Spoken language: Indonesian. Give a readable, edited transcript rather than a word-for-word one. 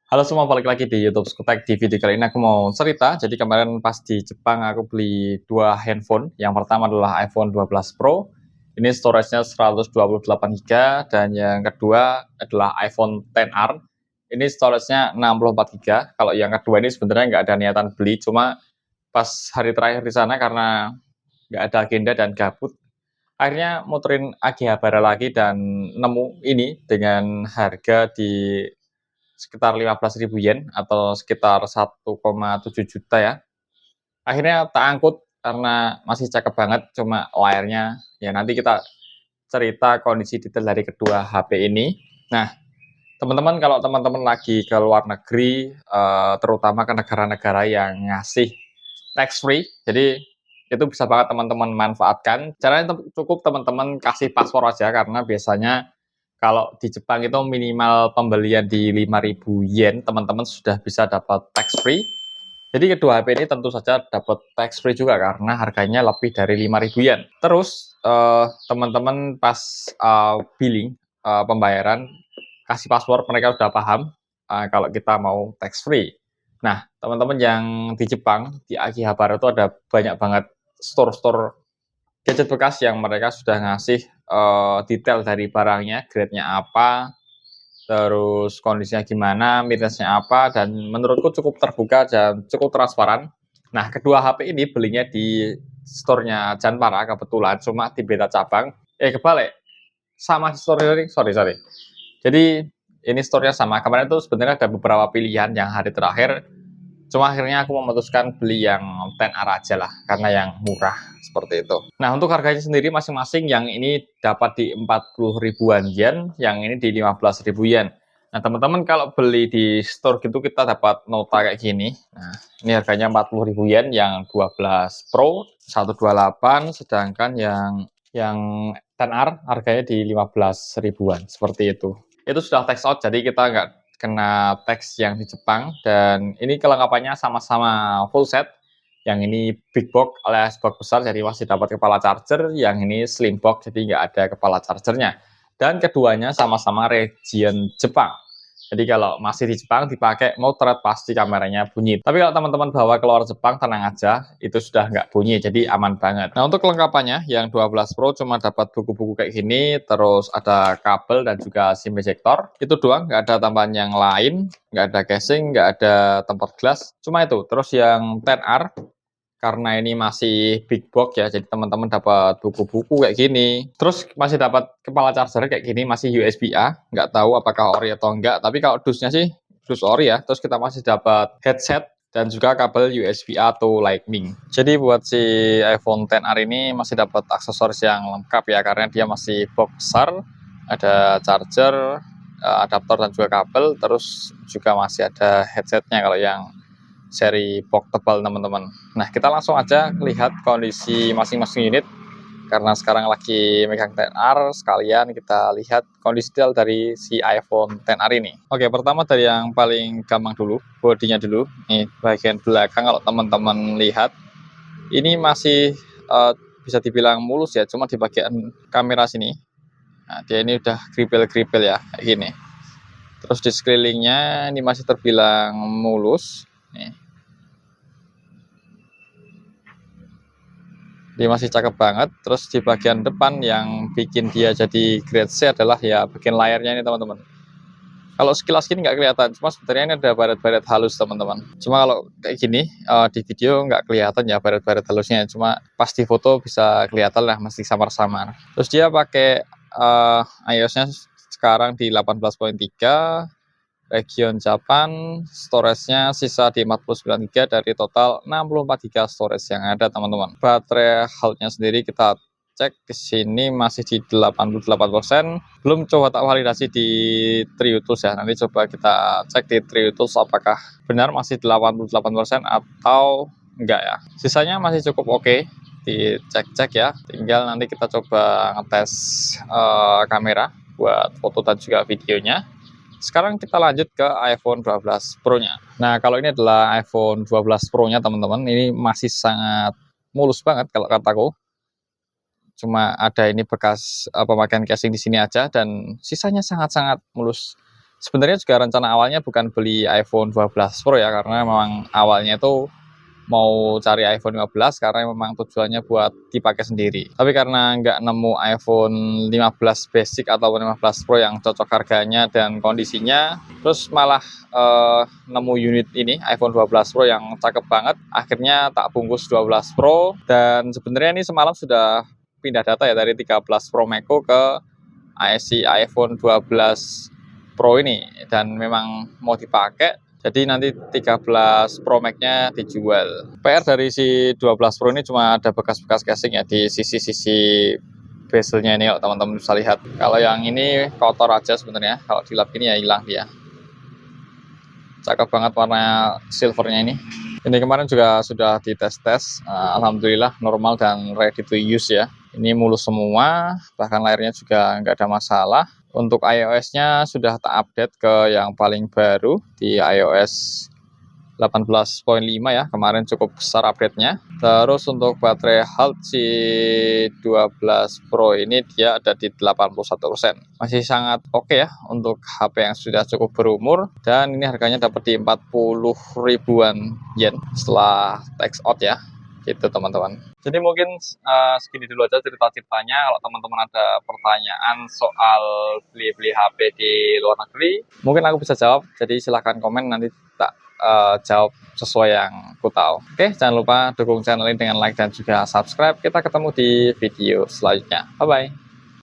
Halo semua, balik lagi di YouTube Skutek. Di video kali ini aku mau cerita. Jadi kemarin pas di Jepang aku beli dua handphone. Yang pertama adalah iPhone 12 Pro. Ini storage-nya 128 GB, dan yang kedua adalah iPhone XR. Ini storage-nya 64 GB. Kalau yang kedua ini sebenarnya nggak ada niatan beli, cuma pas hari terakhir di sana karena nggak ada agenda dan gabut, akhirnya muterin Akihabara lagi dan nemu ini dengan harga di sekitar 15.000 yen atau sekitar 1,7 juta ya. Akhirnya tak angkut karena masih cakep banget, cuma layarnya ya nanti kita cerita kondisi detail dari kedua HP ini. Nah, teman-teman kalau teman-teman lagi ke luar negeri, terutama ke negara-negara yang ngasih tax free, jadi itu bisa banget teman-teman manfaatkan. Caranya cukup teman-teman kasih paspor aja, karena biasanya kalau di Jepang itu minimal pembelian di 5.000 yen, teman-teman sudah bisa dapat tax free. Jadi kedua HP ini tentu saja dapat tax free juga karena harganya lebih dari 5.000 yen. Terus teman-teman pas billing, pembayaran, kasih password, mereka sudah paham kalau kita mau tax free. Nah, teman-teman yang di Jepang, di Akihabara itu ada banyak banget store-store gadget bekas yang mereka sudah ngasih detail dari barangnya, grade-nya apa, terus kondisinya gimana, minusnya apa, dan menurutku cukup terbuka dan cukup transparan. Nah, kedua HP ini belinya di store-nya Janpara kebetulan, cuma di beda cabang. Kebalik, sama store ini, sorry. Jadi ini store-nya sama. Kemarin tuh sebenarnya ada beberapa pilihan yang hari terakhir, cuma akhirnya aku memutuskan beli yang 10R aja lah, karena yang murah seperti itu. Nah, untuk harganya sendiri masing-masing, yang ini dapat di 40 ribuan yen, yang ini di 15.000 yen. Nah, teman-teman kalau beli di store gitu kita dapat nota kayak gini. Nah, ini harganya 40.000 yen, yang 12 Pro 128, sedangkan yang 10R harganya di 15 ribuan, seperti itu. Itu sudah tax out, jadi kita nggak kena tax yang di Jepang. Dan ini kelengkapannya sama-sama full set. Yang ini big box alias box besar, jadi masih dapat kepala charger. Yang ini slim box, jadi nggak ada kepala chargernya. Dan keduanya sama-sama region Jepang. Jadi kalau masih di Jepang dipakai motret pasti kameranya bunyi. Tapi kalau teman-teman bawa keluar Jepang, tenang aja, itu sudah nggak bunyi, jadi aman banget. Nah, untuk kelengkapannya, yang 12 Pro cuma dapat buku-buku kayak gini, terus ada kabel dan juga SIM ejector. Itu doang, nggak ada tambahan yang lain, nggak ada casing, nggak ada tempat gelas, cuma itu. Terus yang 10R, karena ini masih big box ya, jadi teman-teman dapat buku-buku kayak gini. Terus masih dapat kepala charger kayak gini, masih USB-A. Nggak tahu apakah ori atau enggak, tapi kalau dusnya sih dus ori ya. Terus kita masih dapat headset dan juga kabel USB-A to Lightning. Jadi buat si iPhone XR ini masih dapat aksesoris yang lengkap ya, karena dia masih box besar, ada charger, adaptor dan juga kabel. Terus juga masih ada headsetnya kalau yang seri box tebal, teman-teman. Nah, kita langsung aja lihat kondisi masing-masing unit, karena sekarang lagi megang XR, sekalian kita lihat kondisi detail dari si iPhone XR ini. Oke, pertama dari yang paling gampang dulu, bodinya dulu. Nih, bagian belakang kalau teman-teman lihat, ini masih bisa dibilang mulus ya, cuma di bagian kamera sini. Nah, dia ini udah gripil-gripil ya, kayak gini. Terus di sekelilingnya ini masih terbilang mulus. Nih, dia masih cakep banget. Terus di bagian depan yang bikin dia jadi grade C adalah ya bagian layarnya ini, teman-teman. Kalau sekilas gini nggak kelihatan, cuma sebenarnya ini ada baret-baret halus, teman-teman. Cuma kalau kayak gini di video nggak kelihatan ya baret-baret halusnya, cuma pas di foto bisa kelihatan lah, masih samar-samar. Terus dia pakai iOS-nya sekarang di 18.3, region Japan, storage-nya sisa di 49 GB dari total 64 GB storage yang ada, teman-teman. Baterai health-nya sendiri kita cek ke sini masih di 88%. Belum coba tak validasi di TriUtils ya. Nanti coba kita cek di TriUtils apakah benar masih 88% atau enggak ya. Sisanya masih cukup oke, dicek-cek ya. Tinggal nanti kita coba ngetes kamera buat foto dan juga videonya. Sekarang kita lanjut ke iPhone 12 Pro-nya. Nah, kalau ini adalah iPhone 12 Pro-nya, teman-teman. Ini masih sangat mulus banget kalau kataku. Cuma ada ini bekas pemakaian casing di sini aja, dan sisanya sangat-sangat mulus. Sebenarnya juga rencana awalnya bukan beli iPhone 12 Pro ya, karena memang awalnya itu mau cari iPhone 15 karena memang tujuannya buat dipakai sendiri. Tapi karena nggak nemu iPhone 15 basic atau 15 Pro yang cocok harganya dan kondisinya, terus malah nemu unit ini iPhone 12 Pro yang cakep banget. Akhirnya tak bungkus 12 Pro, dan sebenarnya ini semalam sudah pindah data ya dari 13 Pro Max ke IC iPhone 12 Pro ini, dan memang mau dipakai. Jadi nanti 13 Pro Max-nya dijual. PR dari si 12 Pro ini cuma ada bekas-bekas casing ya di sisi-sisi bezelnya ini, kalau teman-teman bisa lihat. Kalau yang ini kotor aja sebenarnya, kalau dilap ini ya hilang dia. Cakep banget warna silvernya ini. Ini kemarin juga sudah dites-tes, alhamdulillah normal dan ready to use ya. Ini mulus semua, bahkan layarnya juga nggak ada masalah. Untuk iOS-nya sudah tak update ke yang paling baru di iOS 18.5 ya, kemarin cukup besar update-nya. Terus untuk baterai health si 12 Pro ini dia ada di 81%. Masih sangat oke ya untuk HP yang sudah cukup berumur, dan ini harganya dapat di 40 ribuan yen setelah tax out ya. Gitu teman-teman. Jadi mungkin segini dulu aja cerita-ceritanya. Kalau teman-teman ada pertanyaan soal beli-beli HP di luar negeri, mungkin aku bisa jawab. Jadi silahkan komen, nanti tak jawab sesuai yang aku tahu. Oke, jangan lupa dukung channel ini dengan like dan juga subscribe. Kita ketemu di video selanjutnya. Bye-bye.